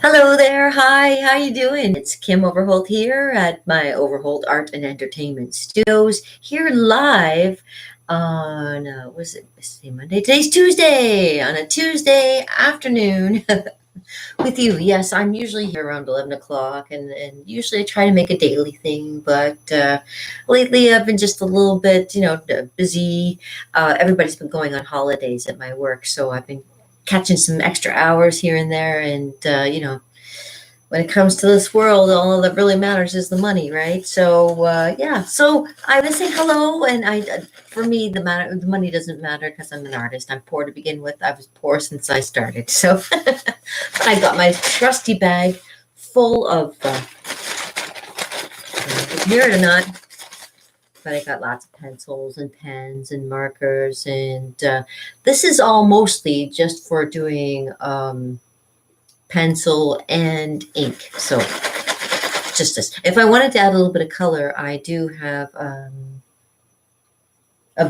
Hello there. Hi, how you doing? It's Kim Overholt here at my Overholt Art and Entertainment Studios, here live on was it Monday? Today's Tuesday, on a Tuesday afternoon with you. Yes, I'm usually here around 11 o'clock, and usually I try to make a daily thing, but lately I've been just a little bit, busy. Everybody's been going on holidays at my work, so I've been catching some extra hours here and there, and when it comes to this world, all that really matters is the money, right? So yeah, so I was saying hello, and for me, the money doesn't matter because I'm an artist. I'm poor to begin with. I was poor since I started, so I got my trusty bag full of, hear it or not, but I got lots of pencils and pens and markers, and this is all mostly just for doing pencil and ink. So just this. If I wanted to add a little bit of color, I do have a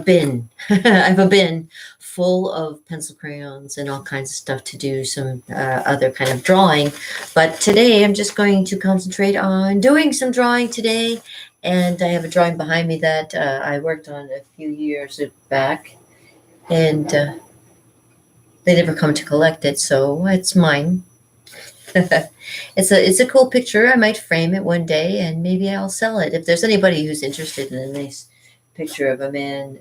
bin. I have a bin full of pencil crayons and all kinds of stuff to do some other kind of drawing. But today I'm just going to concentrate on doing some drawing today. And I have a drawing behind me that I worked on a few years back. And they never come to collect it, so it's mine. It's a cool picture. I might frame it one day and maybe I'll sell it. If there's anybody who's interested in a nice picture of a man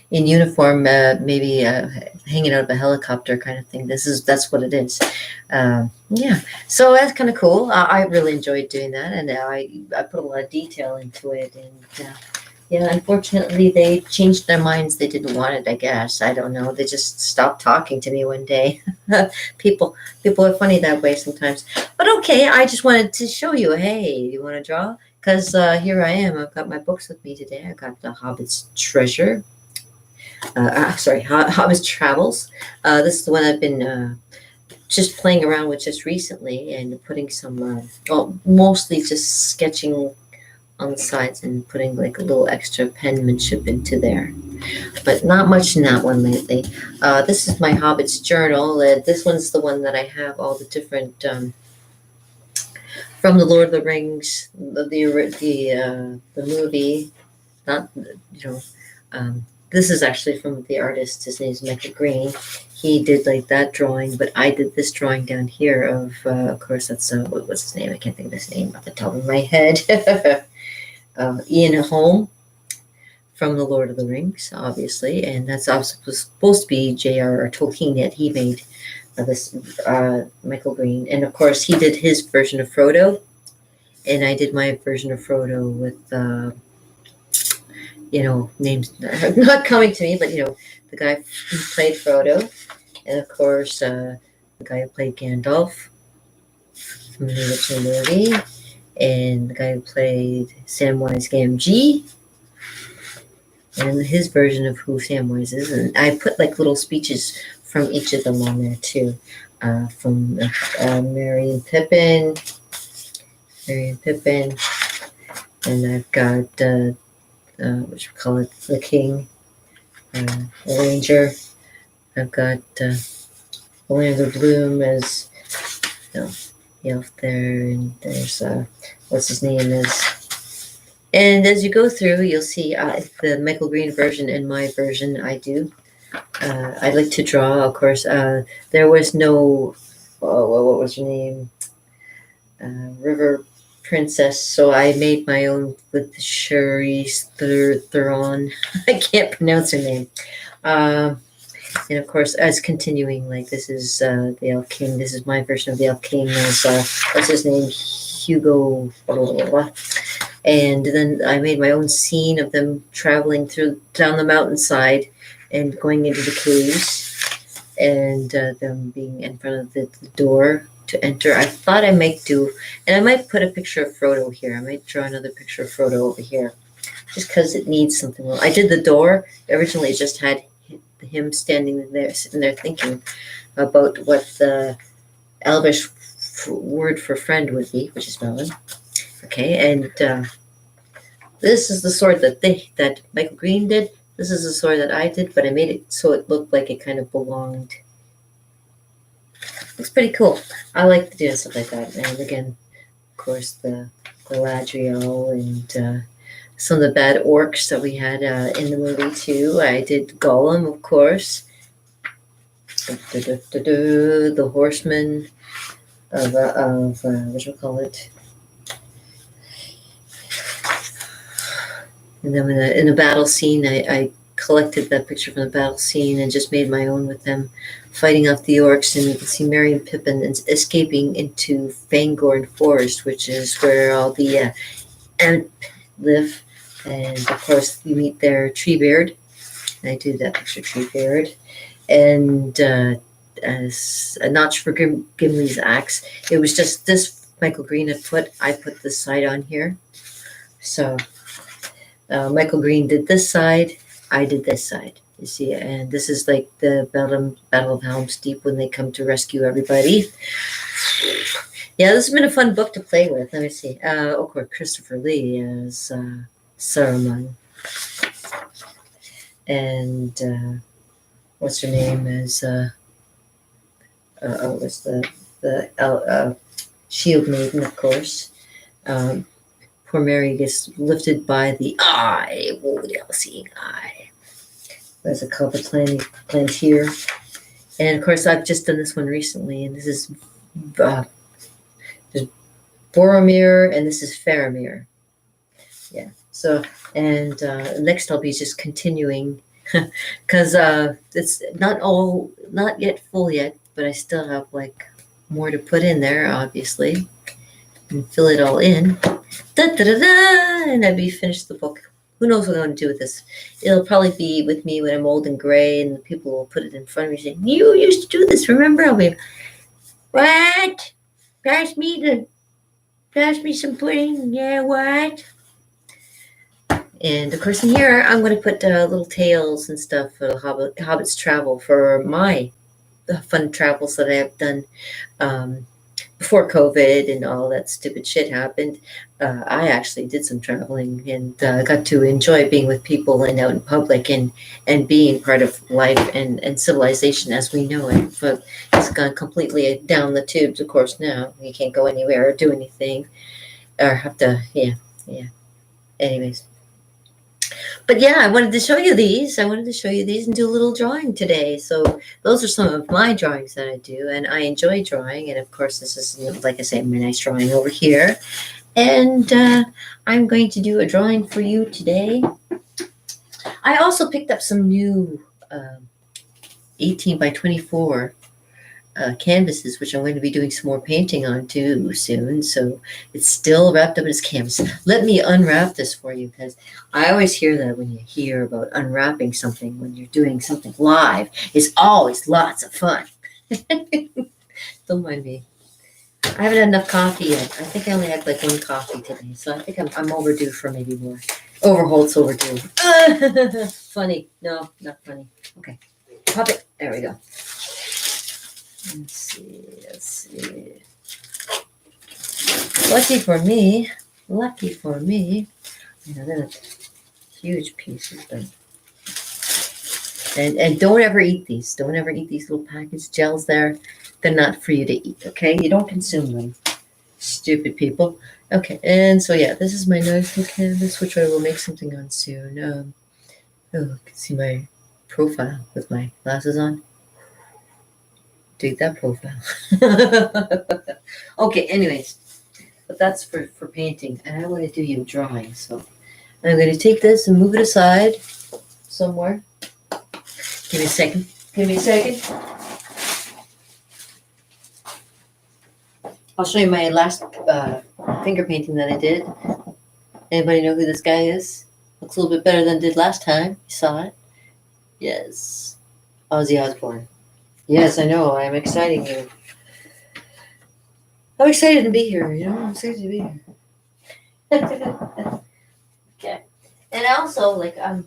in uniform, maybe hanging out of a helicopter kind of thing. That's what it is. Yeah, so that's kind of cool. I really enjoyed doing that, and I put a lot of detail into it, and yeah, unfortunately, they changed their minds. They didn't want it, I guess. I don't know. They just stopped talking to me one day. people people are funny that way sometimes. But okay, I just wanted to show you, hey, you want to draw? Because here I am. I've got my books with me today. I got The Hobbit's Treasure. Hobbit's Travels. This is the one I've been just playing around with just recently and putting some, mostly just sketching on the sides and putting like a little extra penmanship into there. But not much in that one lately. This is my Hobbit's journal. This one's the one that I have all the different from the Lord of the Rings, the movie. Not this is actually from the artist. His name's Michael Green. He did like that drawing, but I did this drawing down here of course, that's what's his name? I can't think of his name off the top of my head. Ian Holm from The Lord of the Rings, obviously, and that's supposed to be J.R.R. Tolkien that he made this Michael Green, and of course he did his version of Frodo, and I did my version of Frodo with names not coming to me, but the guy who played Frodo, and of course the guy who played Gandalf from the original movie, and the guy who played Samwise Gamgee, and his version of who Samwise is. And I put like little speeches from each of them on there too, from Merry and Pippin, and I've got what you call it, the King, the Ranger. I've got Orlando Bloom as the elf there, and there's what's his name is. And as you go through, you'll see the Michael Green version and my version. I like to draw, of course. There was no, what was her name? River Princess. So I made my own with Charlize Theron. I can't pronounce her name. And of course, as continuing, like this is the Elf King. This is my version of the Elf King. There's what's his name? Hugo. Blah, blah, blah. And then I made my own scene of them traveling down the mountainside and going into the caves, and them being in front of the door to enter. I thought I might do, and I might put a picture of Frodo here. I might draw another picture of Frodo over here, just because it needs something. I did the door. Originally, it just had him standing there, sitting there thinking about what the Elvish word for friend would be, which is melon. Okay, and this is the sword that Michael Green did. This is the sword that I did, but I made it so it looked like it kind of belonged Looks pretty cool. I like to do stuff like that. And again, of course, the Galadriel and some of the bad orcs that we had in the movie too. I did Gollum, of course. The horseman of what you call it. And then in the battle scene, I collected that picture from the battle scene and just made my own with them, fighting off the orcs. And you can see Merry and Pippin escaping into Fangorn Forest, which is where all the Ent live. And of course, you meet their Treebeard. I do that picture, Treebeard. And as a notch for Gimli's axe. It was just this Michael Green had put. I put this side on here. So Michael Green did this side. I did this side. You see, and this is like the Battle of Helm's Deep when they come to rescue everybody. Yeah, this has been a fun book to play with. Let me see. Of course, Christopher Lee as Saruman. And what's her name is was the Shield Maiden, of course. Poor Mary gets lifted by the eye, the all-seeing eye. There's a couple plant here, and of course I've just done this one recently, and this is there's Boromir, and this is Faramir. Yeah. So, and next I'll be just continuing because it's not yet full yet, but I still have like more to put in there, obviously, and fill it all in. And I'll be finished the book. Who knows what I'm going to do with this? It'll probably be with me when I'm old and gray, and the people will put it in front of me saying, "You used to do this, remember?" I'll be, "What? Pass me some pudding." "Yeah, what?" And of course, in here, I'm going to put little tales and stuff for Hobbit's travel, for my fun travels that I have done before COVID and all that stupid shit happened. I actually did some traveling and got to enjoy being with people and out in public and being part of life and civilization as we know it. But it's gone completely down the tubes, of course, now. You can't go anywhere or do anything or have to, yeah. Anyways. But yeah, I wanted to show you these. And do a little drawing today. So those are some of my drawings that I do, and I enjoy drawing. And of course, this is, like I say, my nice drawing over here. And I'm going to do a drawing for you today. I also picked up some new 18 by 24 canvases, which I'm going to be doing some more painting on too soon. So it's still wrapped up in its canvas. Let me unwrap this for you, because I always hear that when you hear about unwrapping something when you're doing something live, it's always lots of fun. Don't mind me. I haven't had enough coffee yet. I think I only had like one coffee today, so I think I'm overdue for maybe more. Overholt's overdue. Funny. No, not funny. Okay. Pop it. There we go. Let's see. Lucky for me. That's huge pieces. And don't ever eat these. Don't ever eat these little packaged gels there. They're not for you to eat, okay? You don't consume them. Stupid people. Okay, and so yeah, this is my nice little canvas, which I will make something on soon. You can see my profile with my glasses on. Dig that profile. Okay, anyways, but that's for painting, and I want to do you drawing, so I'm going to take this and move it aside somewhere. Give me a second. I'll show you my last finger painting that I did. Anybody know who this guy is? Looks a little bit better than it did last time. You saw it? Yes. Ozzy Osbourne. Yes, I know. I'm exciting you. I'm excited to be here. I'm excited to be here. Okay. And also, like, I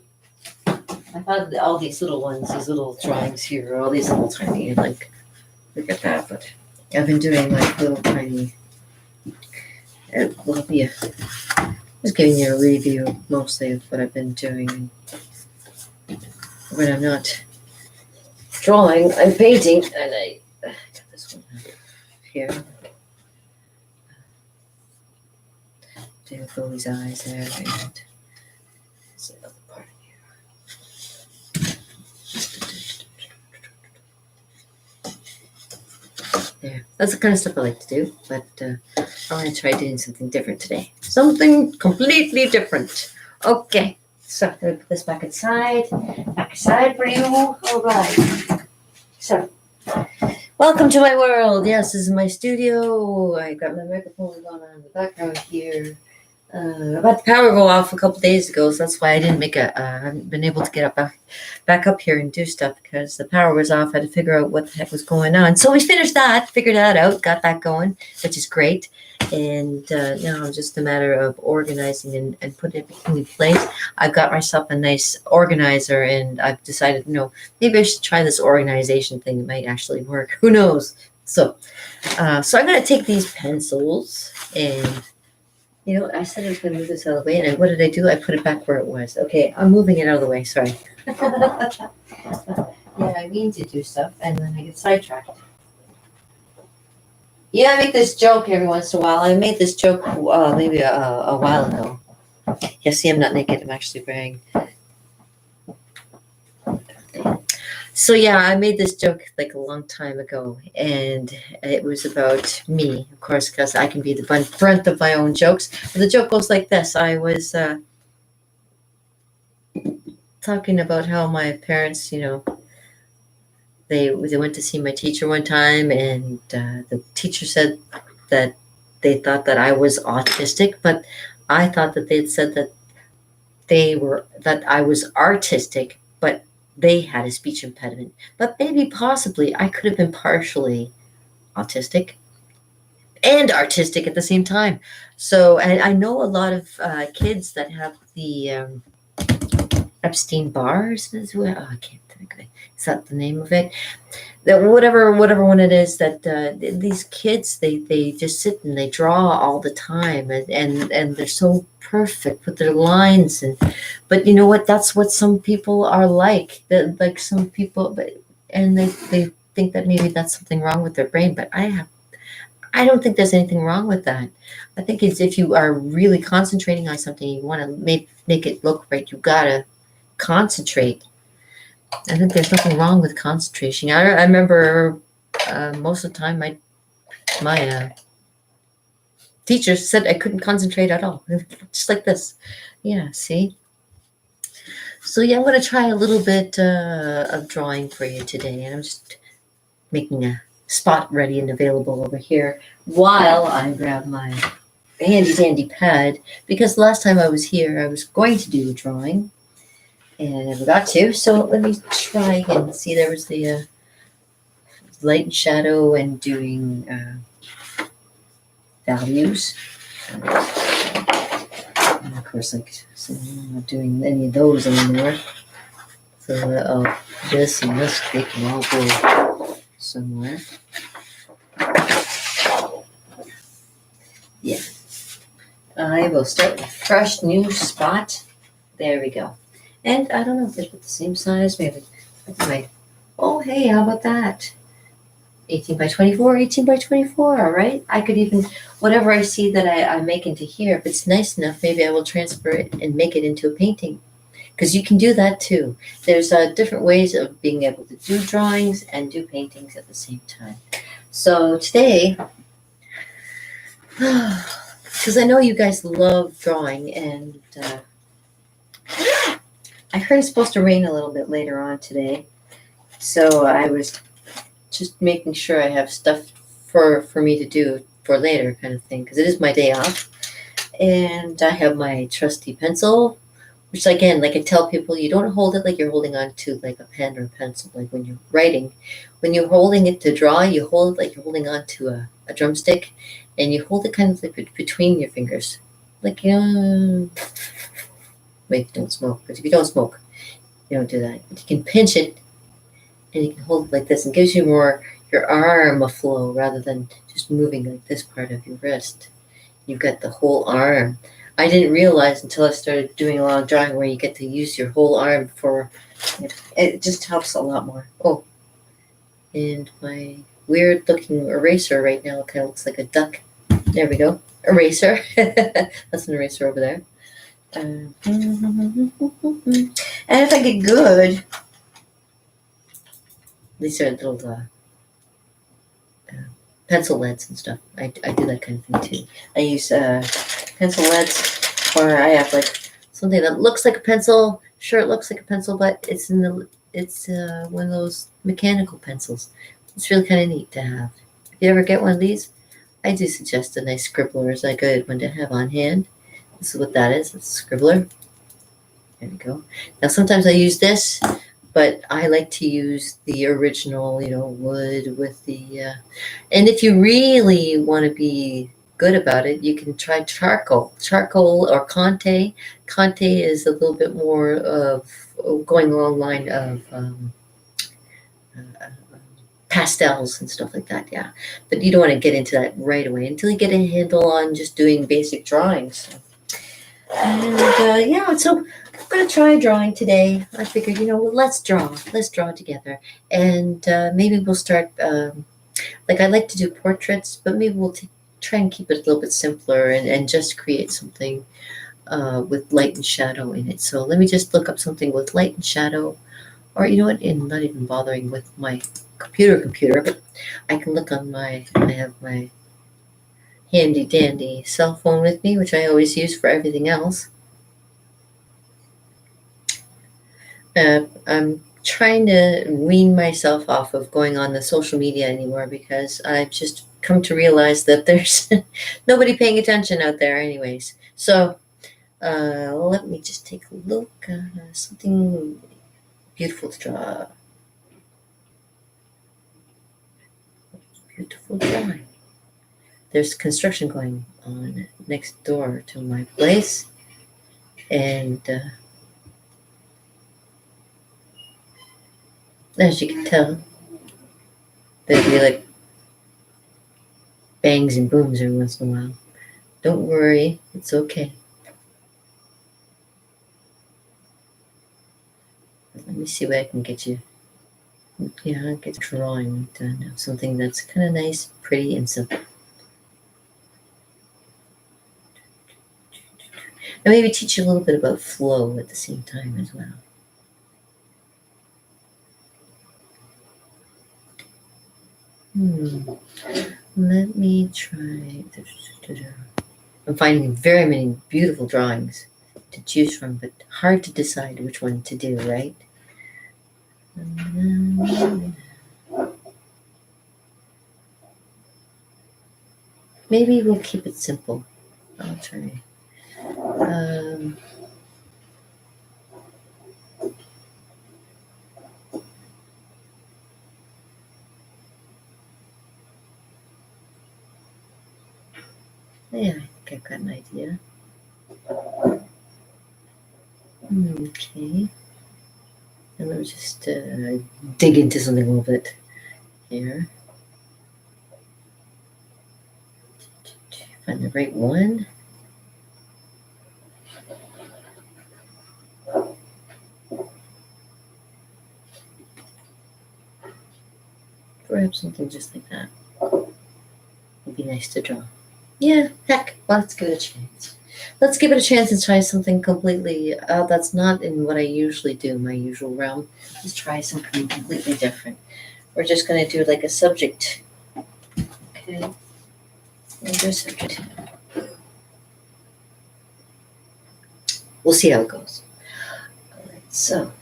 found all these little ones, these little drawings here, all these little tiny, like, look at that. But I've been doing, like, little tiny, just giving you a review, mostly, of what I've been doing. When I'm not drawing, I'm painting, and I got this Here. Do those eyes there, and that's the other part here. There. That's the kind of stuff I like to do, but I'm going to try doing something different today. Something completely different. Okay, so I'm going to put this back aside for you. All right. So, welcome to my world. Yes, this is my studio. I got my microphone going on in the background here. I got the power go off a couple days ago, so that's why I didn't make I haven't been able to get back up here and do stuff because the power was off. I had to figure out what the heck was going on. So we finished that, figured that out, got that going, which is great. And now it's just a matter of organizing and putting everything in place. I've got myself a nice organizer, and I've decided, maybe I should try this organization thing. It might actually work. Who knows? So I'm going to take these pencils and. I said I was going to move this out of the way, and what did I do? I put it back where it was. Okay, I'm moving it out of the way. Sorry. Yeah, I mean to do stuff, and then I get sidetracked. Yeah, I make this joke every once in a while. I made this joke maybe a while ago. Yeah, see, I'm not naked. I'm actually wearing... So yeah, I made this joke like a long time ago, and it was about me, of course, because I can be the brunt of my own jokes. But the joke goes like this. I was talking about how my parents, they went to see my teacher one time, and the teacher said that they thought that I was autistic, but I thought that they had said that that I was artistic, but they had a speech impediment. But maybe possibly I could have been partially autistic and artistic at the same time. So, and I know a lot of kids that have the Epstein-Barr, I can't think of it. Is that the name of it? That whatever one it is, that these kids, they just sit and they draw all the time, and they're so perfect with their lines, but you know what? That's what some people are like. That like some people, and they think that maybe that's something wrong with their brain. But I don't think there's anything wrong with that. I think it's if you are really concentrating on something, you want to make it look right. You gotta concentrate. I think there's nothing wrong with concentration. I remember most of the time my teacher said I couldn't concentrate at all, just like this. Yeah, see? So yeah, I'm going to try a little bit of drawing for you today, and I'm just making a spot ready and available over here while I grab my handy pad, because last time I was here I was going to do a drawing and I never got to, so let me try again. See, there was the light and shadow and doing values. And of course, so I'm not doing any of those anymore. So this and this, they can all go somewhere. Yeah. I will start with a fresh new spot. There we go. And I don't know if they're the same size, maybe. Oh, hey, how about that? 18 by 24, 18 by 24, all right? I could even, whatever I see that I make into here, if it's nice enough, maybe I will transfer it and make it into a painting. Because you can do that too. There's different ways of being able to do drawings and do paintings at the same time. So today, because I know you guys love drawing, and I heard it's supposed to rain a little bit later on today. So I was just making sure I have stuff for me to do for later kind of thing, because it is my day off. And I have my trusty pencil, which again, like I tell people, you don't hold it like you're holding on to like a pen or a pencil. Like when you're writing, when you're holding it to draw, you hold it like you're holding on to a drumstick, and you hold it kind of like between your fingers. Like, wait, don't smoke. But if you don't smoke, you don't do that. But you can pinch it, and you can hold it like this, and gives you more your arm a flow rather than just moving like this part of your wrist. You've got the whole arm. I didn't realize until I started doing a lot of drawing where you get to use your whole arm for, it just helps a lot more. Oh, and my weird looking eraser right now. It kind of looks like a duck. There we go. Eraser. That's an eraser over there. And if I get good, these are little pencil leads and stuff. I do that kind of thing too. I use pencil leads, or I have like something that looks like a pencil. Sure, it looks like a pencil, but it's one of those mechanical pencils. It's really kind of neat to have. If you ever get one of these, I do suggest a nice scribbler is a good one to have on hand. This is what that is. It's a scribbler. There we go. Now sometimes I use this, but I like to use the original, wood with the. And if you really want to be good about it, you can try charcoal or Conte. Conte is a little bit more of going along the line of pastels and stuff like that. Yeah, but you don't want to get into that right away until you get a handle on just doing basic drawings. And yeah, so I'm gonna try drawing today. I figured, let's draw together, and maybe we'll start. Like I like to do portraits, but maybe we'll try and keep it a little bit simpler and just create something with light and shadow in it. So let me just look up something with light and shadow, or you know what? And not even bothering with my computer, but I can look on I have my handy dandy cell phone with me, which I always use for everything else. I'm trying to wean myself off of going on the social media anymore because I've just come to realize that there's nobody paying attention out there, anyways. So let me just take a look. Something beautiful to draw. Beautiful drawing. There's construction going on next door to my place, and as you can tell, there'd be like bangs and booms every once in a while. Don't worry, it's okay. Let me see what I can get you. Yeah, get drawing done. Something that's kind of nice, pretty, and simple. And maybe teach you a little bit about flow at the same time as well. Let me try. I'm finding very many beautiful drawings to choose from, but hard to decide which one to do, right? Maybe we'll keep it simple. I'll try. Yeah, I think I've got an idea. Okay. And let me just dig into something a little bit here. Find the right one. Perhaps something just like that. Would be nice to draw. Yeah, heck, well, let's give it a chance. Let's give it a chance and try something completely that's not in what I usually do, my usual realm. Let's try something completely different. We're just going to do like a subject. Okay. We'll do a subject. We'll see how it goes. All right, so.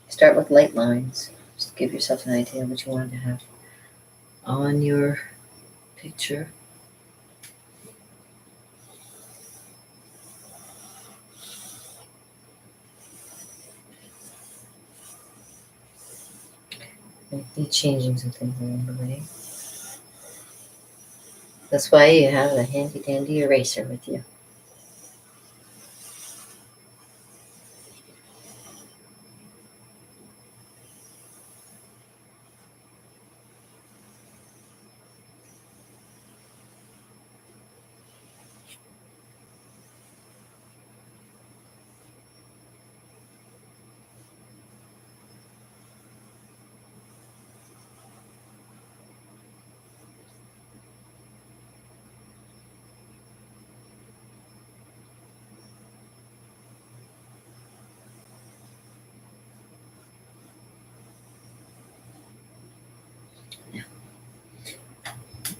Start with light lines. Just give yourself an idea of what you want to have on your picture. Might be changing something along the way. That's why you have a handy dandy eraser with you.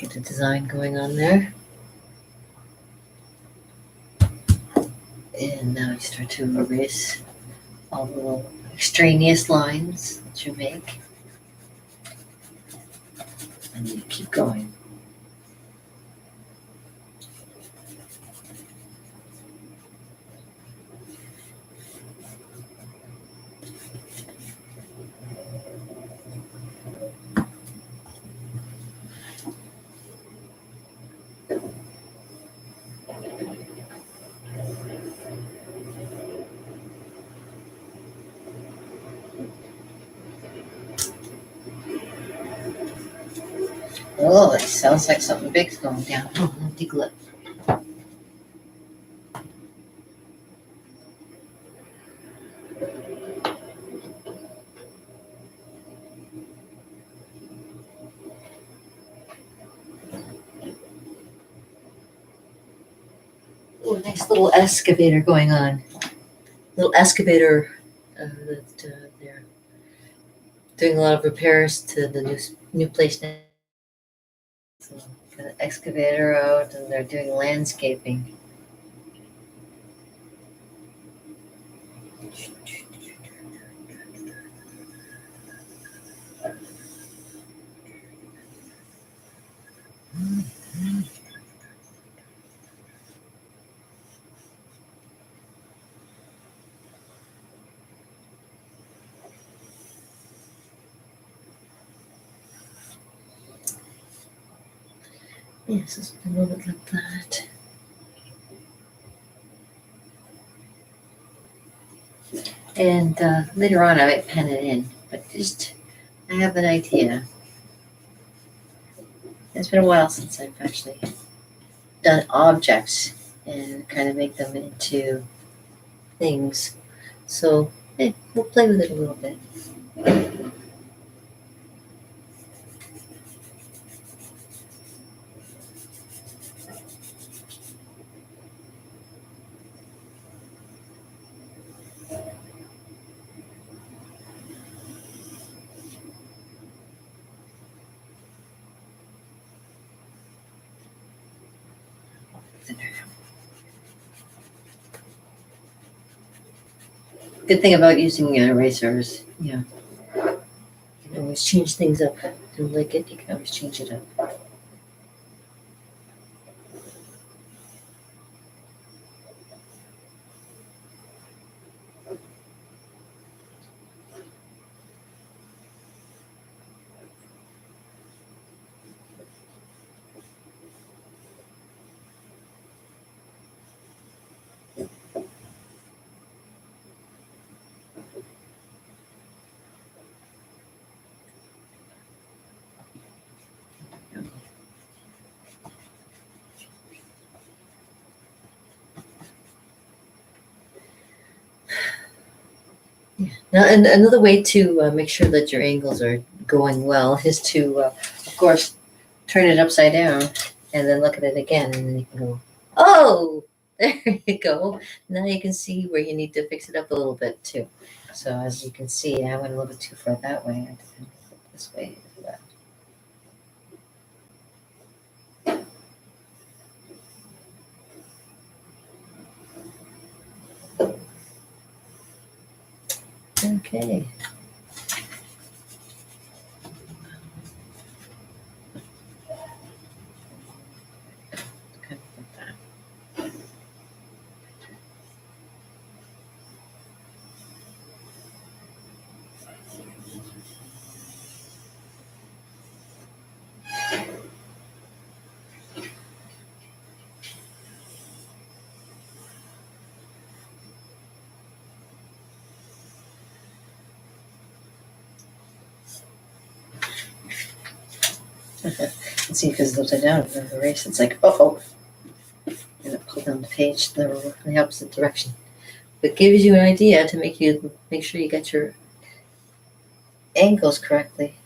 Get the design going on there. And now you start to erase all the little extraneous lines that you make. And you keep going. Oh, it sounds like something big's going down. Oh, let me take a look. Oh, nice little excavator going on. Little excavator that they're doing a lot of repairs to the new place now. So got an excavator out, and they're doing landscaping. Yes, it's a little bit like that. And later on, I might pen it in, but just I have an idea. It's been a while since I've actually done objects and kind of make them into things. So we'll play with it a little bit. Good thing about using erasers, you can always change things up. If you don't like it, you can always change it up. Now, and another way to make sure that your angles are going well is to, of course, turn it upside down and then look at it again, and then you can go, oh, there you go. Now you can see where you need to fix it up a little bit too. So as you can see, I went a little bit too far that way. I had to kind of put it this way for that. Okay. Kind of like that. And see, because it's upside down, the erase, it's like, oh. And it pull down the page in the opposite direction. But gives you an idea to make sure you get your angles correctly.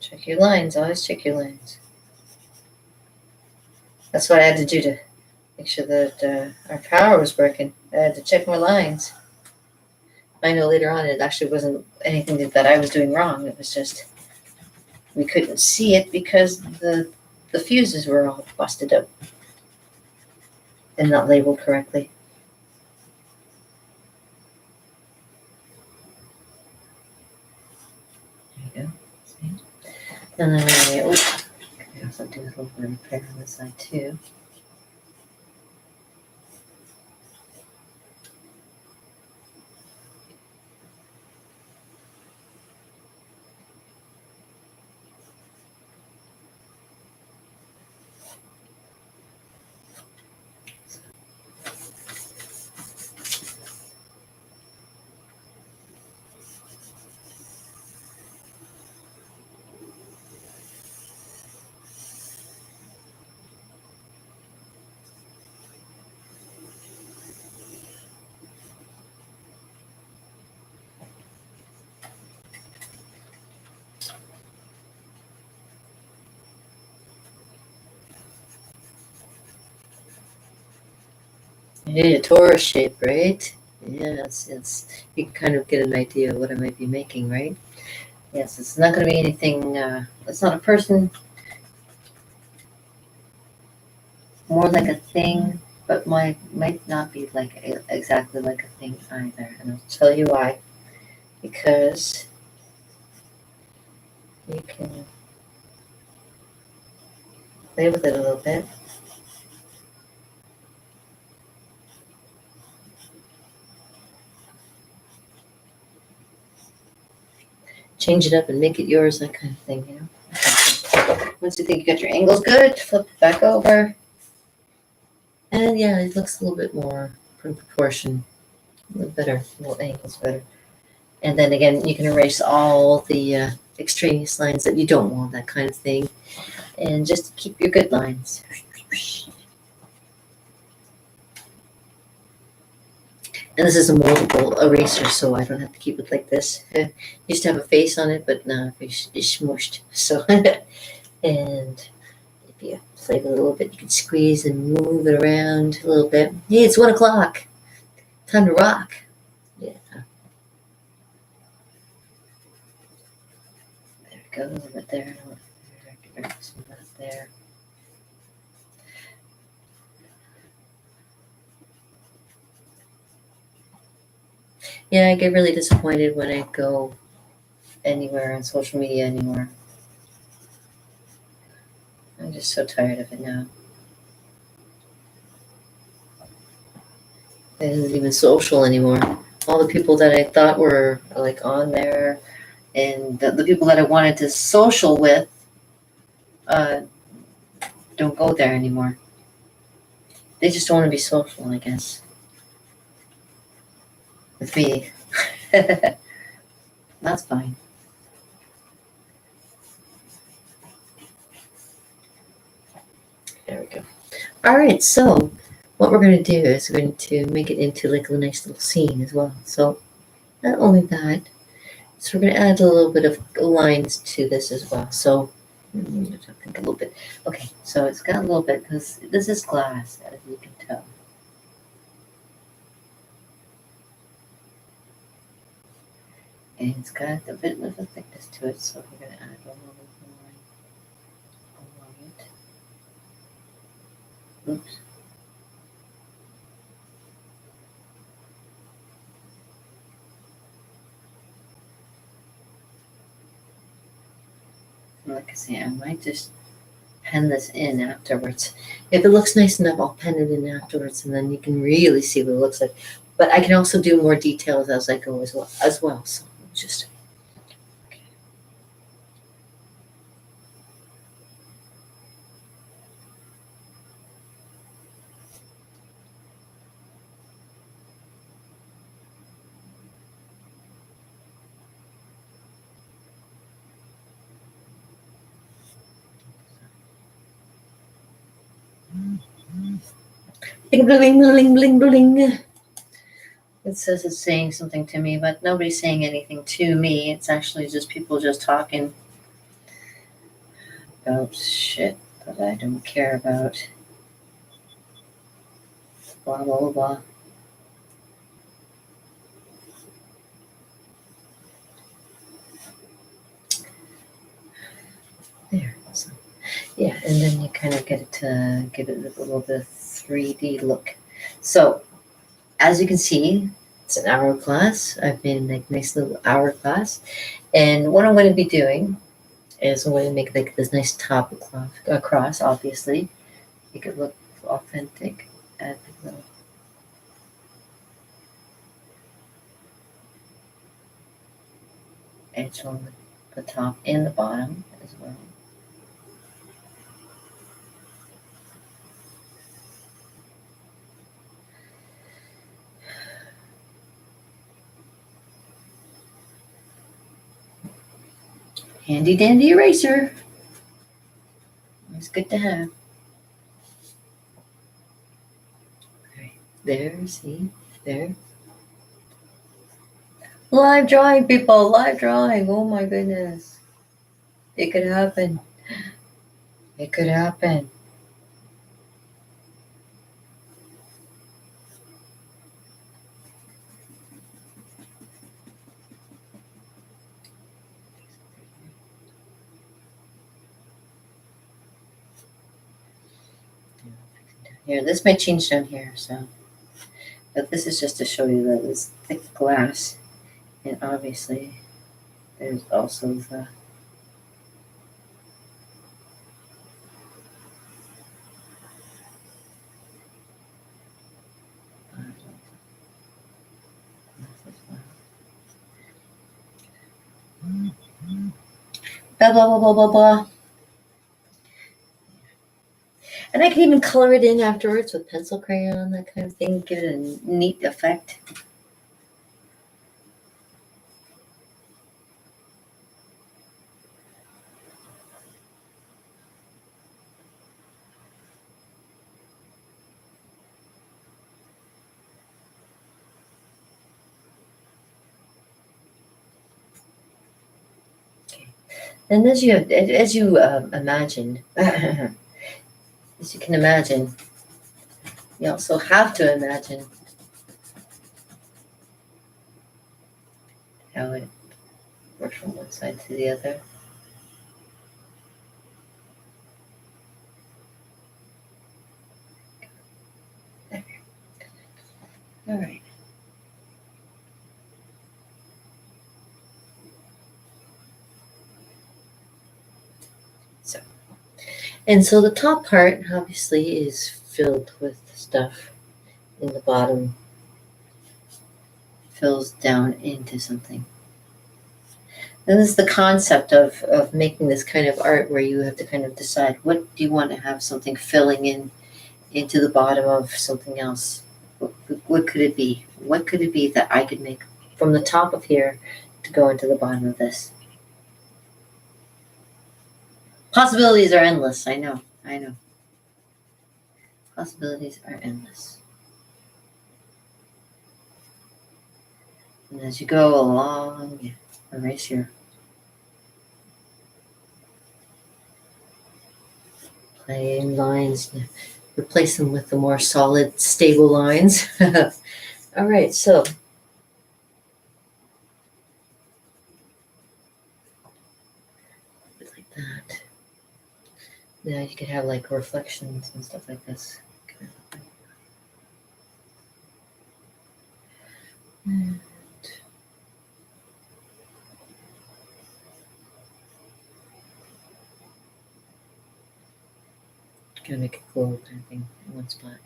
Check your lines. Always check your lines. That's what I had to do to make make sure that our power was working. I had to check my lines. I know later on it actually wasn't anything that I was doing wrong. It was just we couldn't see it because the fuses were all busted up and not labeled correctly. There you go. See? And then I also do a little bit of repair on this side too. Yeah, torus shape, right? Yes, you can kind of get an idea of what I might be making, right? Yes, it's not going to be anything, it's not a person, more like a thing, but might not be like exactly like a thing either. And I'll tell you why. Because you can play with it a little bit. Change it up and make it yours, that kind of thing, you know. Once you think you got your angles good, flip it back over. And yeah, it looks a little bit more in proportion, a little better, a little angles better. And then again, you can erase all the extraneous lines that you don't want, that kind of thing. And just keep your good lines. And this is a moldable eraser, so I don't have to keep it like this. It used to have a face on it, but now it's smushed. So, and if you play with it a little bit, you can squeeze and move it around a little bit. Hey, it's 1 o'clock. Time to rock. Yeah. There we go, a little bit there. Some of that there. Yeah, I get really disappointed when I go anywhere on social media anymore. I'm just so tired of it now. It isn't even social anymore. All the people that I thought were like on there and the people that I wanted to social with uh, don't go there anymore. They just don't want to be social, I guess. With me. That's fine. There we go. All right, so what we're going to do is we're going to make it into like a nice little scene as well. So not only that, so we're going to add a little bit of lines to this as well. So I think a little bit. Okay, so it's got a little bit because this is glass, as you can tell. And it's got a bit of a thickness to it, so we're going to add a little bit more along it. Oops. Like I say, I might just pen this in afterwards. If it looks nice enough, I'll pen it in afterwards, and then you can really see what it looks like. But I can also do more details as I go as well. So just okay. Bling bling bling bling bling. It says it's saying something to me, but nobody's saying anything to me. It's actually just people just talking about shit that I don't care about. blah, blah, blah, blah. There. So, yeah, and then you kind of get it to give it a little bit of 3D look. So, as you can see, it's an hourglass. I've made like nice little hourglass. And what I'm going to be doing is I'm going to make like this nice top across, obviously. Make it look authentic. Add a little edge on the top and the bottom as well. Handy dandy eraser. It's good to have. Right there, see? There. Live drawing, people. Live drawing. Oh my goodness. It could happen. It could happen. Here, this might change down here, so. But this is just to show you that it's thick glass. And obviously, there's also the blah, blah, blah, blah, blah, blah. And I can even color it in afterwards with pencil crayon, that kind of thing, give it a neat effect. And as you imagine, as you can imagine, you also have to imagine how it works from one side to the other. There. All right. So the top part obviously is filled with stuff, and the bottom fills down into something. And this is the concept of making this kind of art where you have to kind of decide what do you want to have something filling in into the bottom of something else. What could it be? What could it be that I could make from the top of here to go into the bottom of this? Possibilities are endless. I know. Possibilities are endless. And as you go along, you erase your plain lines, replace them with the more solid, stable lines. All right, so like that. Now you could have like reflections and stuff like this. And gonna make a glow kind of thing in one spot.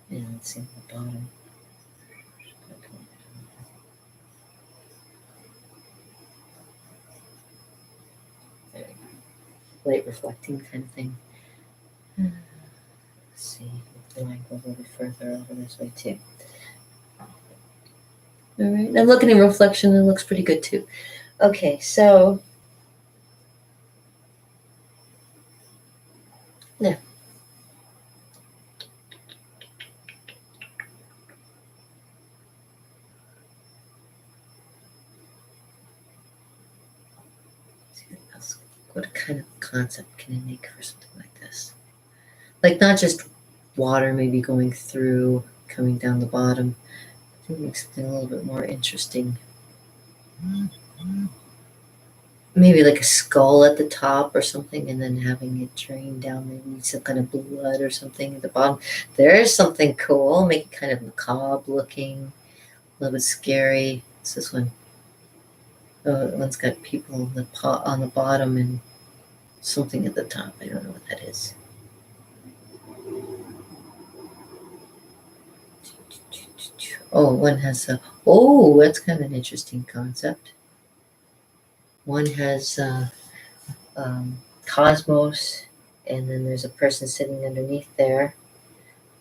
And let's see at the bottom. There we go. Light reflecting kind of thing. Let's see if the line goes a little bit further over this way too. All right, and looking in reflection, it looks pretty good too. Okay, so now what kind of concept can I make for something like this? Like not just water maybe going through, coming down the bottom. I think it makes something a little bit more interesting. Maybe like a skull at the top or something, and then having it drain down, maybe some kind of blood or something at the bottom. There's something cool. Make it kind of macabre looking, a little bit scary. What's this one? Oh, that one's got people on the bottom and something at the top. I don't know what that is. Oh, one has a. Oh, that's kind of an interesting concept. One has cosmos, and then there's a person sitting underneath there.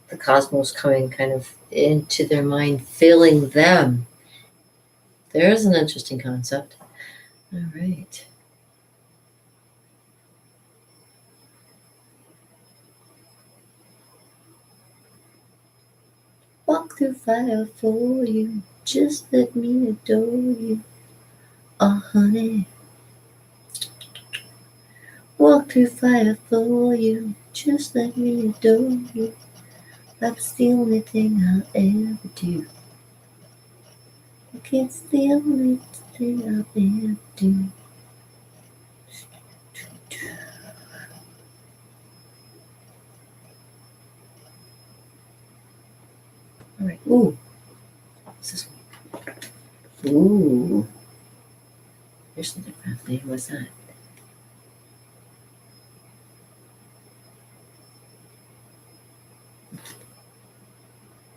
The cosmos coming kind of into their mind, filling them. There's an interesting concept. All right. Walk through fire for you. Just let me adore you. Oh, honey. Walk through fire for you. Just let me adore you. That's the only thing I'll ever do. It's the only thing I'll ever do. All right. Ooh. What's this one? Ooh. There's something fascinating. What's that?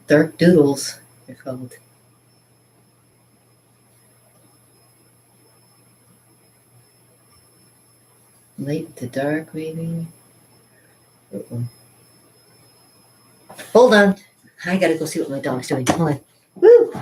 Dark doodles, they're called. Light to dark, maybe. Uh-oh. Hold on. I gotta go see what my dog's doing. Hold on. Woo!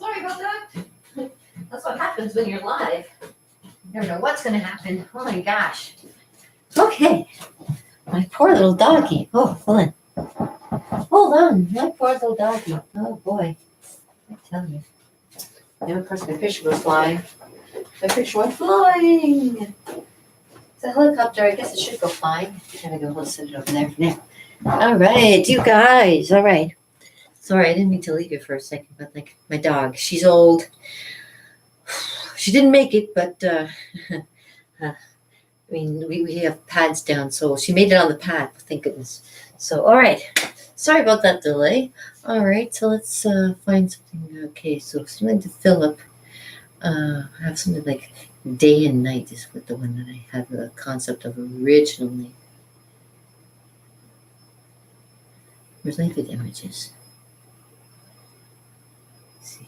Sorry about that. That's what happens when you're live. You never know what's going to happen. Oh my gosh. Okay. My poor little doggy. Oh, hold on. Hold on. My poor little doggy. Oh boy. I tell you. Now, of course, my picture goes flying. My picture went flying. It's a helicopter. I guess it should go flying. There we go. Let's set it over there for now. All right, you guys. All right. Sorry, I didn't mean to leave you for a second, but like my dog, she's old. She didn't make it, but I mean, we have pads down, so she made it on the pad. Thank goodness. So, all right. Sorry about that delay. All right, so let's find something. Okay, so something to fill up. I have something like day and night is what the one that I had the concept of originally. Related images. Let's see.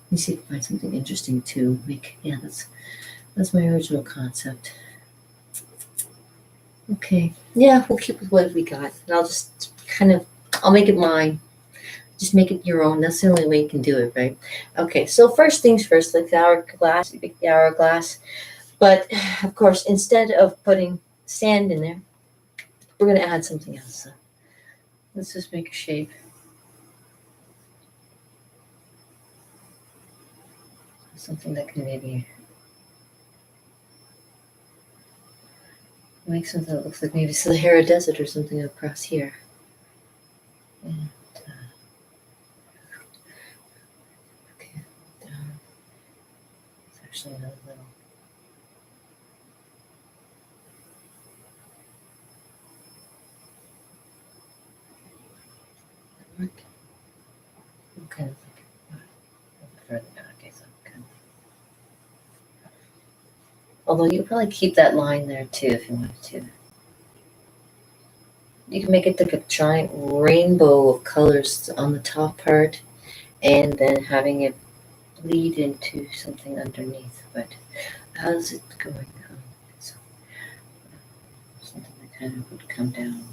Let me see if I find something interesting to make. Yeah, that's my original concept. Okay. Yeah, we'll keep with what we got. And I'll just I'll make it mine. Just make it your own. That's the only way you can do it, right? Okay, so first things first, like the hourglass. But of course, instead of putting sand in there, we're going to add something else. So let's just make a shape. Something that can maybe make something that looks like maybe Sahara Desert or something across here. And, okay, down. It's actually another little. Okay. I'm kind of thinking about it further down. Okay, so kind of. Although you could probably keep that line there too if you wanted to. You can make it like a giant rainbow of colors on the top part, and then having it bleed into something underneath. But how's it going? So, something that kind of would come down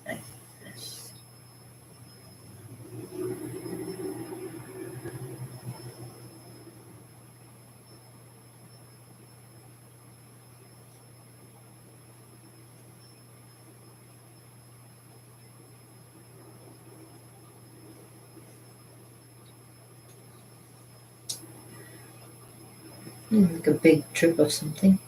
like this. Like a big drip of something.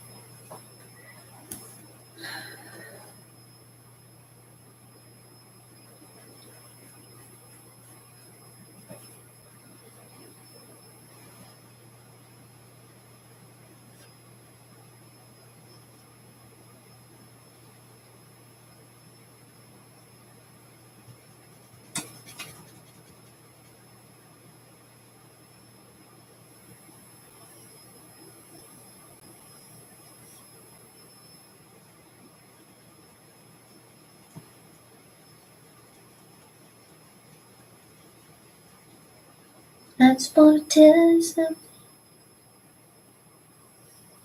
That's what is the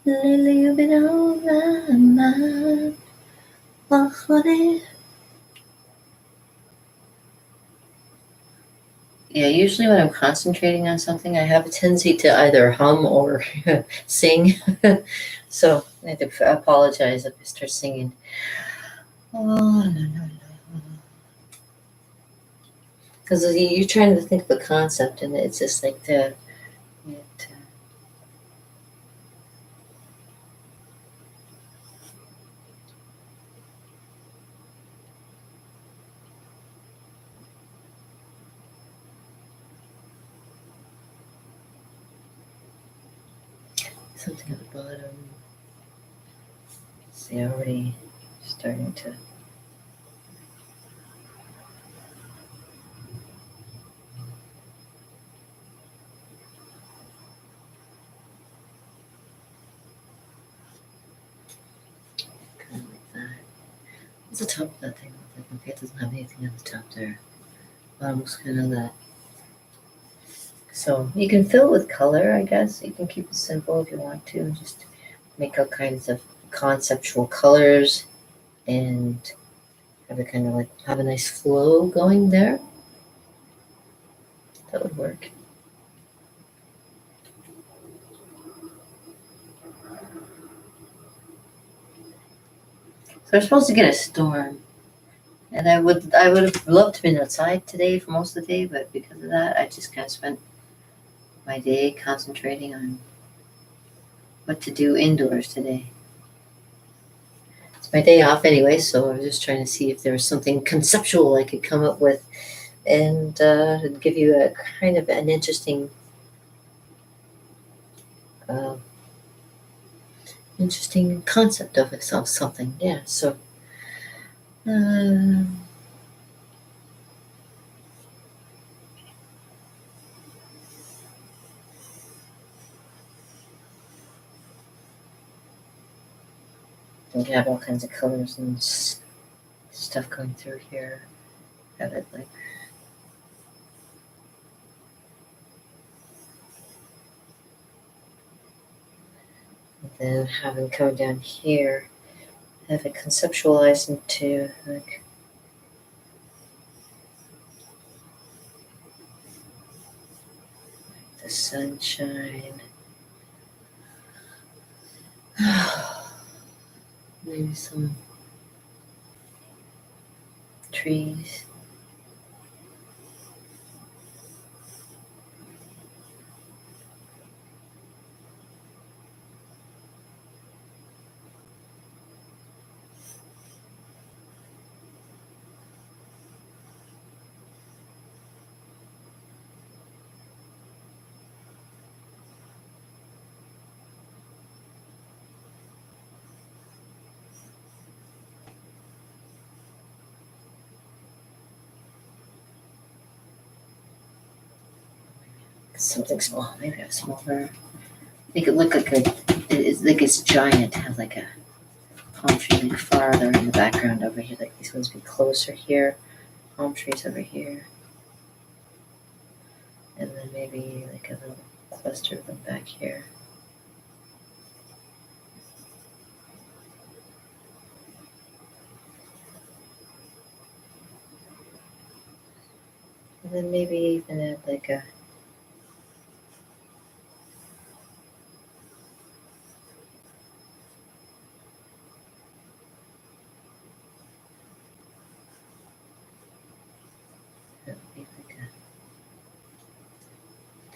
lately you've been on my mind. What is? Yeah, usually when I'm concentrating on something, I have a tendency to either hum or sing. So I have to apologize if I start singing. Oh, no. Because you're trying to think of a concept, and it's just like something at the bottom. See, already starting to. Kind of like that. What's the top of that thing look like? Okay, it doesn't have anything on the top there. Bottom looks kind of that. So you can fill it with color, I guess. You can keep it simple if you want to, and just make all kinds of conceptual colors and have it kind of like have a nice flow going there. That would work. So we're supposed to get a storm. And I would have loved to been outside today for most of the day, but because of that, I just kind of spent my day concentrating on what to do indoors today. It's my day off anyway, so I was just trying to see if there was something conceptual I could come up with and give you a kind of an uh, interesting concept of itself, something. Yeah. So. Uh, we have all kinds of colors and stuff going through here. Have it like. And then having come down here, have it conceptualized into like the sunshine. maybe some trees. Something small, maybe a smaller. Make it look like it's giant. Have like a palm tree like farther in the background over here. Like these ones be closer here. Palm trees over here, and then maybe like a little cluster of them back here. And then maybe even add like a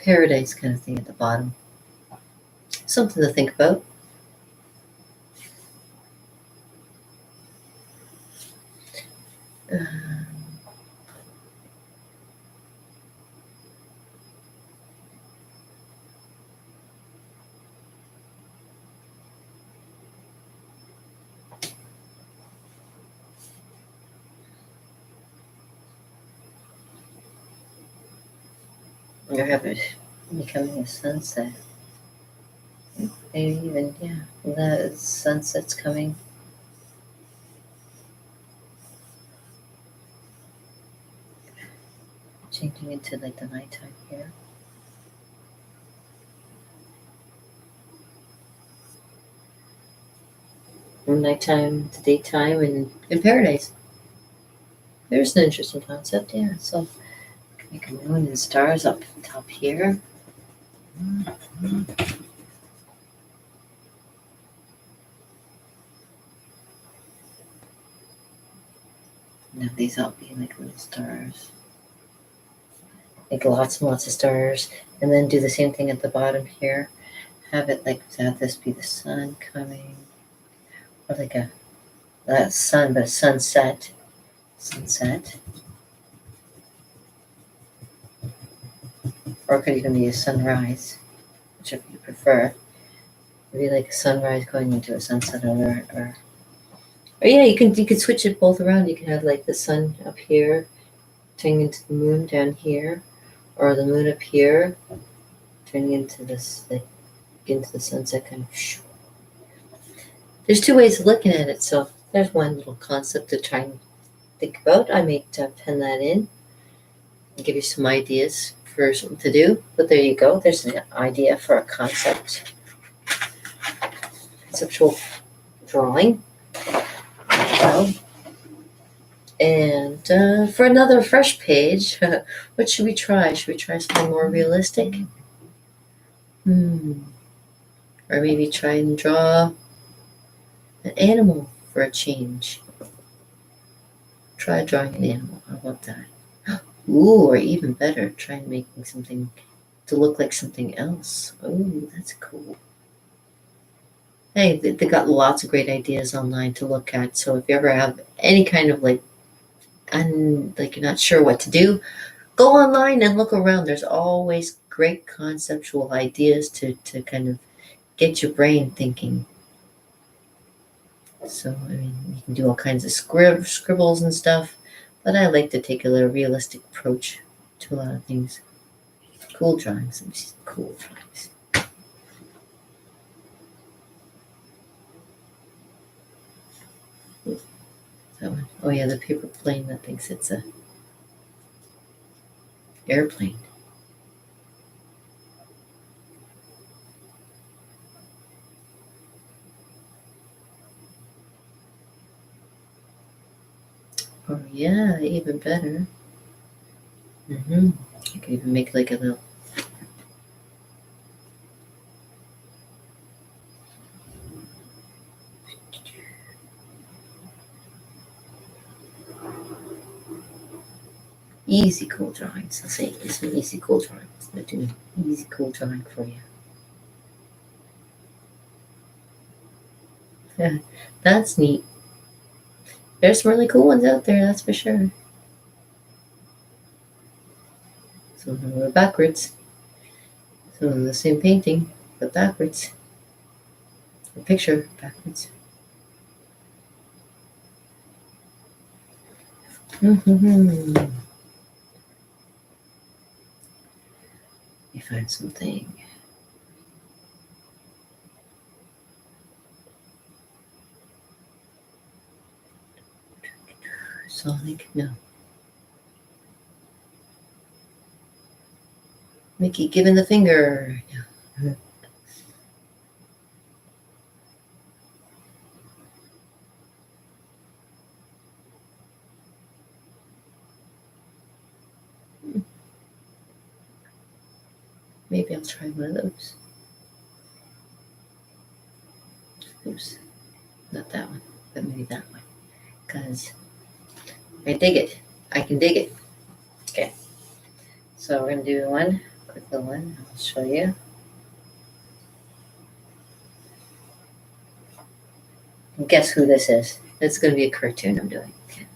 paradise kind of thing at the bottom. Something to think about. Or have it becoming a sunset. Maybe even, yeah, the sunset's coming. Changing into like the nighttime here. From nighttime to daytime in paradise. There's an interesting concept, yeah. So make a moon and stars up top here. And have these all be like little stars. Make lots and lots of stars. And then do the same thing at the bottom here. Have it like, have this be the sun coming. Or like that sun, but a sunset. Sunset. Or it could even be a sunrise, whichever you prefer. Maybe like a sunrise going into a sunset, or yeah, you can switch it both around. You can have like the sun up here, turning into the moon down here, or the moon up here, turning into this like into the sunset kind of. There's two ways of looking at it, so there's one little concept to try and think about. I may pen that in and give you some ideas for something to do. But there you go. There's an idea for a conceptual drawing. And for another fresh page, what should we try? Should we try something more realistic? Or maybe try and draw an animal for a change. Try drawing an animal. How about that? Ooh, or even better, try making something to look like something else. Ooh, that's cool. Hey, they got lots of great ideas online to look at. So if you ever have any kind of like you're not sure what to do, go online and look around. There's always great conceptual ideas to kind of get your brain thinking. So, I mean, you can do all kinds of scribbles and stuff, but I like to take a little realistic approach to a lot of things. Cool drawings. Let me see cool drawings. That one. Oh yeah, the paper plane that thinks it's a airplane. Oh yeah, even better. You can even make like a little. Easy cool drawings. Let's say it's an easy cool drawing. Let's do an easy cool drawing for you. Yeah, that's neat. There's some really cool ones out there, that's for sure. Some of them are backwards. Some of them the same painting, but backwards. The picture backwards. Mm-hmm. Let me find something. Sonic, no. Mickey giving the finger. Yeah. Maybe I'll try one of those. Oops, not that one, but maybe that one. Because I dig it. I can dig it. Okay. So we're going to do one, quick little one. I'll show you. And guess who this is? It's going to be a cartoon I'm doing. Okay.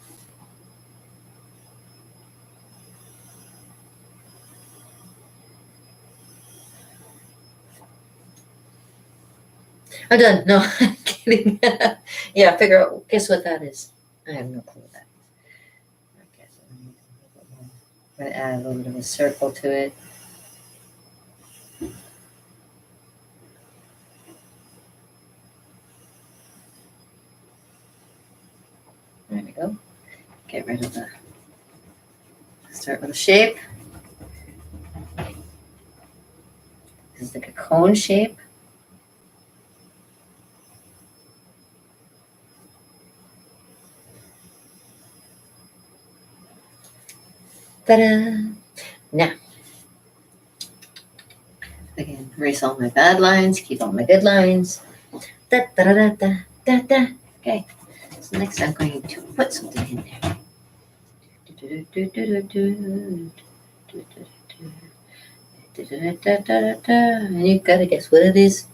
I'm done. No, I'm kidding. Yeah, figure out, guess what that is. I have no clue what that is. Okay, so I'm going to add a little bit of a circle to it. There we go. Get rid of the, start with a shape. This is like a cone shape. Ta-da! Now, again, erase all my bad lines, keep all my good lines. Da, da, da, da, da, da. Okay, so next I'm going to put something in there. And you gotta guess what it is.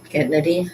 Get an idea?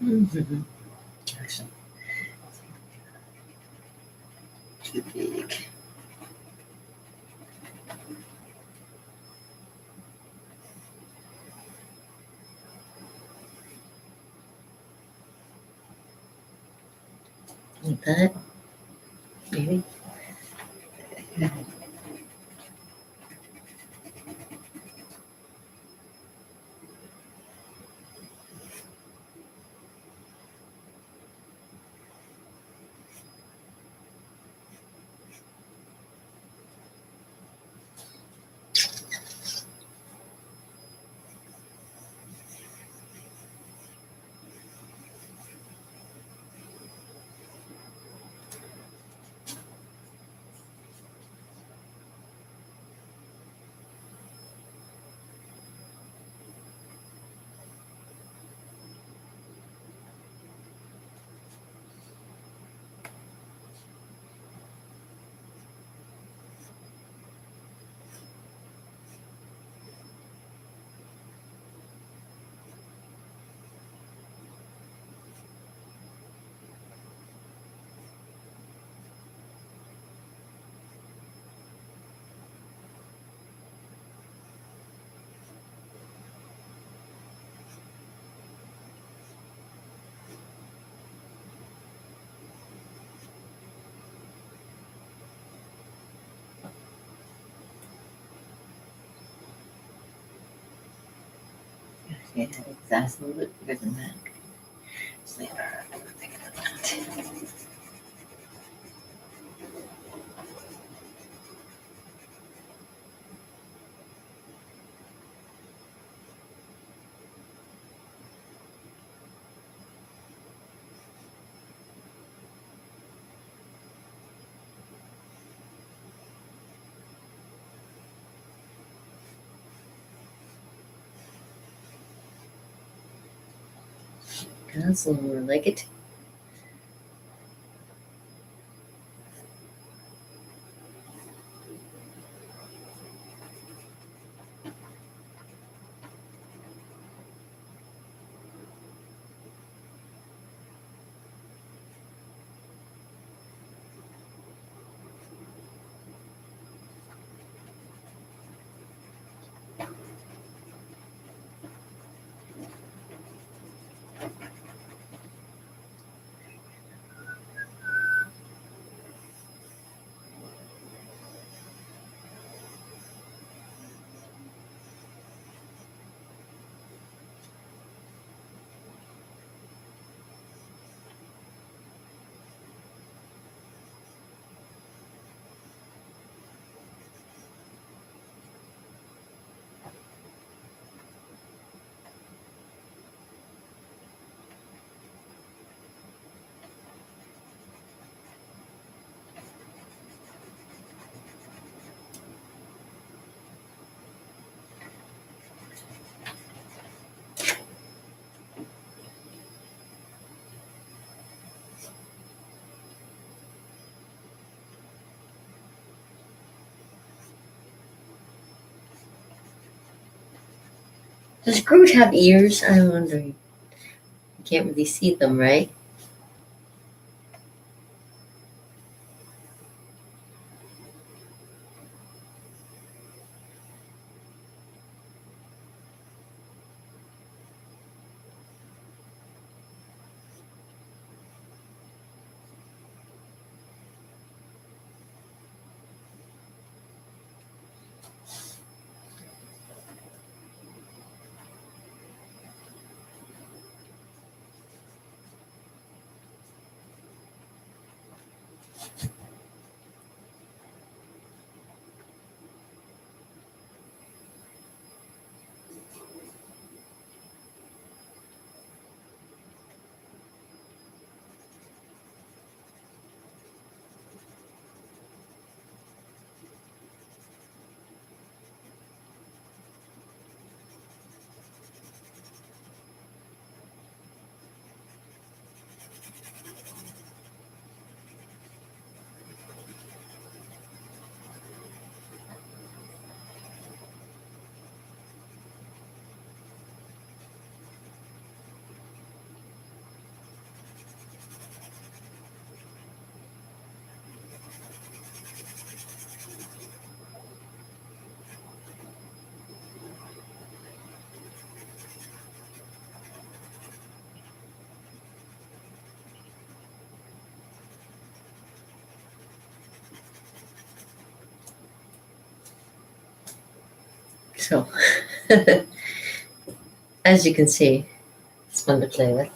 Mm-hmm. Actually, too big. Like that, maybe. Yeah, that's a little bit bigger than that. It's like, bigger than that. That's a little more like it. Does Groot have ears? I'm wondering. You can't really see them, right? So, as you can see, it's fun to play with.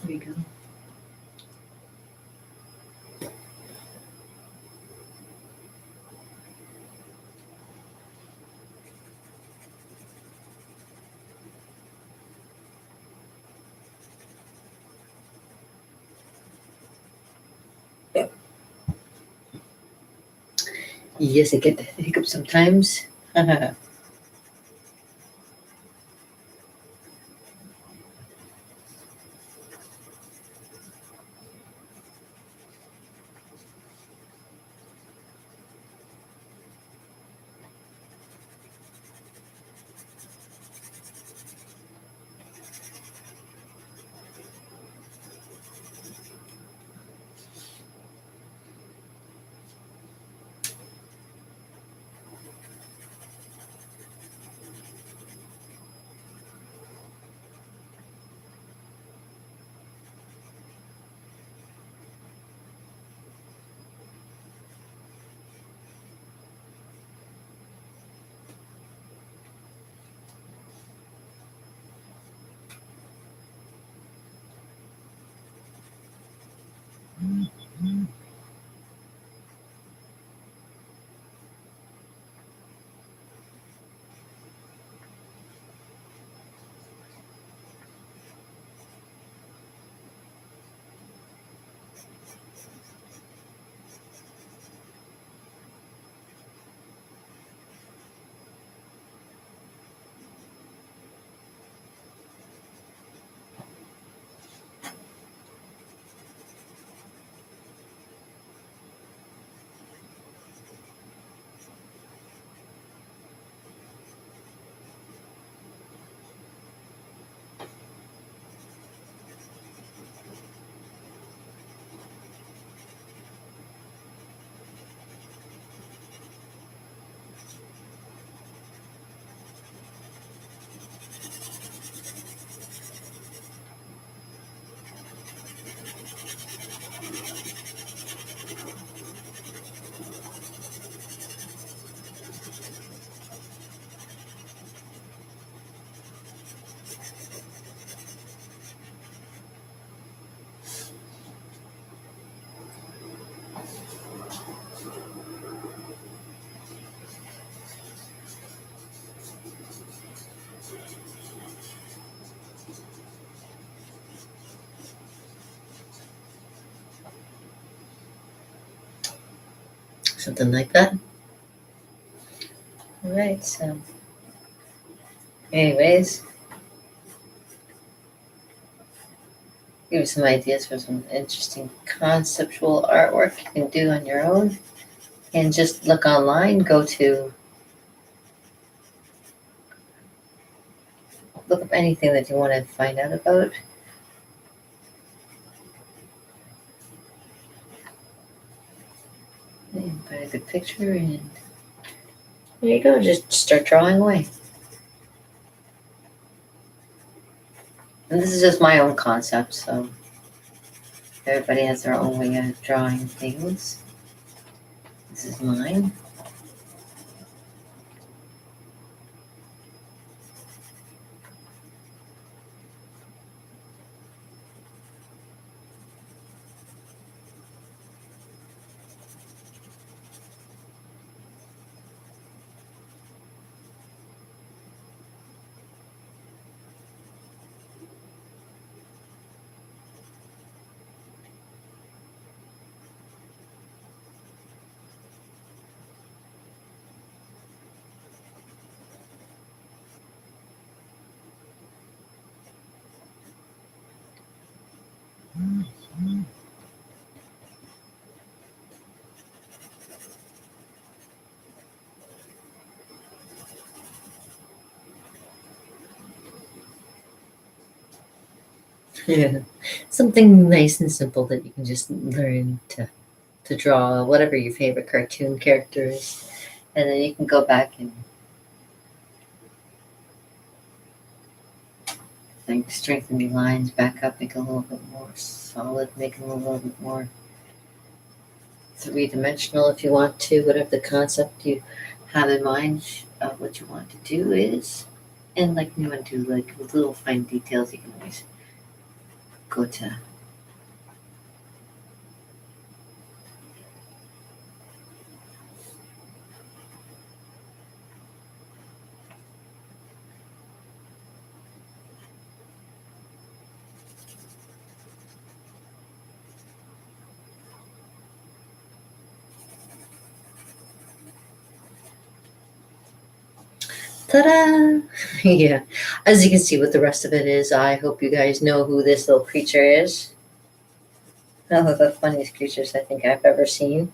There we go. Yes, I get the hiccups sometimes. Something like that. All right. So, anyways, give you some ideas for some interesting conceptual artwork you can do on your own. And just look online. Go to look up anything that you want to find out about. And put a good picture, and there you go. Just start drawing away. And this is just my own concept, so everybody has their own way of drawing things. This is mine. Yeah. Something nice and simple that you can just learn to draw whatever your favorite cartoon character is. And then you can go back and like strengthen your lines back up, make it a little bit more solid, make it a little bit more three-dimensional if you want to, whatever the concept you have in mind of what you want to do is. And like you want to do like with little fine details, you can always go to ta-da! Yeah. As you can see what the rest of it is, I hope you guys know who this little creature is. One of the funniest creatures I think I've ever seen.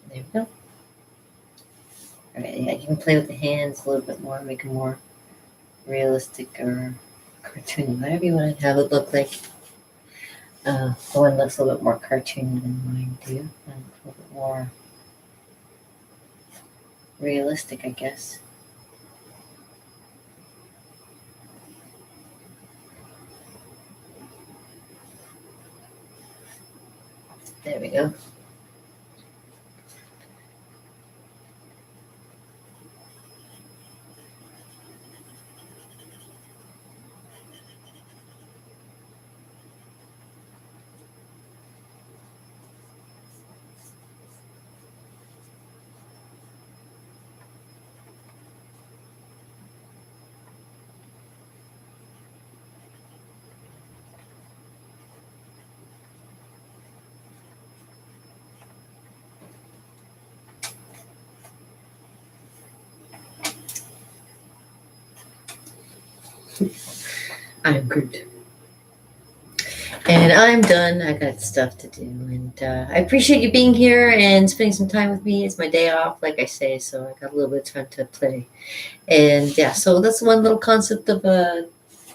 There we go. Alright, yeah, you can play with the hands a little bit more, make them more realistic or cartoony, whatever you want to have it look like. The one looks a little bit more cartoony than mine do, and a little bit more realistic, I guess. There we go. I'm Groot. And I'm done. I got stuff to do. And I appreciate you being here and spending some time with me. It's my day off, like I say, so I got a little bit of time to play. And yeah, so that's one little concept of a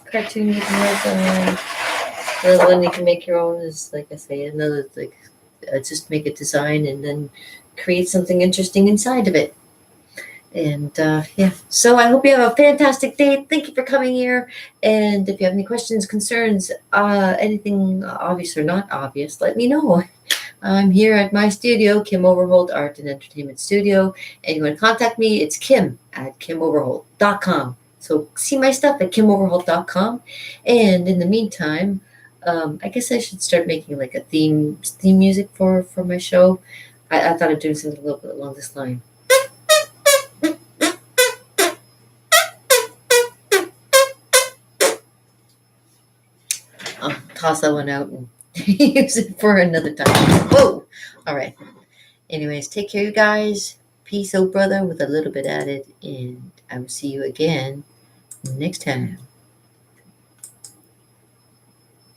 cartoon you can work on. Another one you can make your own is, like I say, another, like, just make a design and then create something interesting inside of it. And yeah, so I hope you have a fantastic day. Thank you for coming here. And if you have any questions, concerns, anything obvious or not obvious, let me know. I'm here at my studio, Kim Overholt Art and Entertainment Studio. And you want to contact me, it's Kim at KimOverholt.com. So see my stuff at KimOverholt.com. And in the meantime, I guess I should start making like a theme music for my show. I thought of doing something a little bit along this line. I'll toss that one out and use it for another time. Whoa! All right. Anyways, take care, you guys. Peace, oh brother, with a little bit added. And I will see you again next time.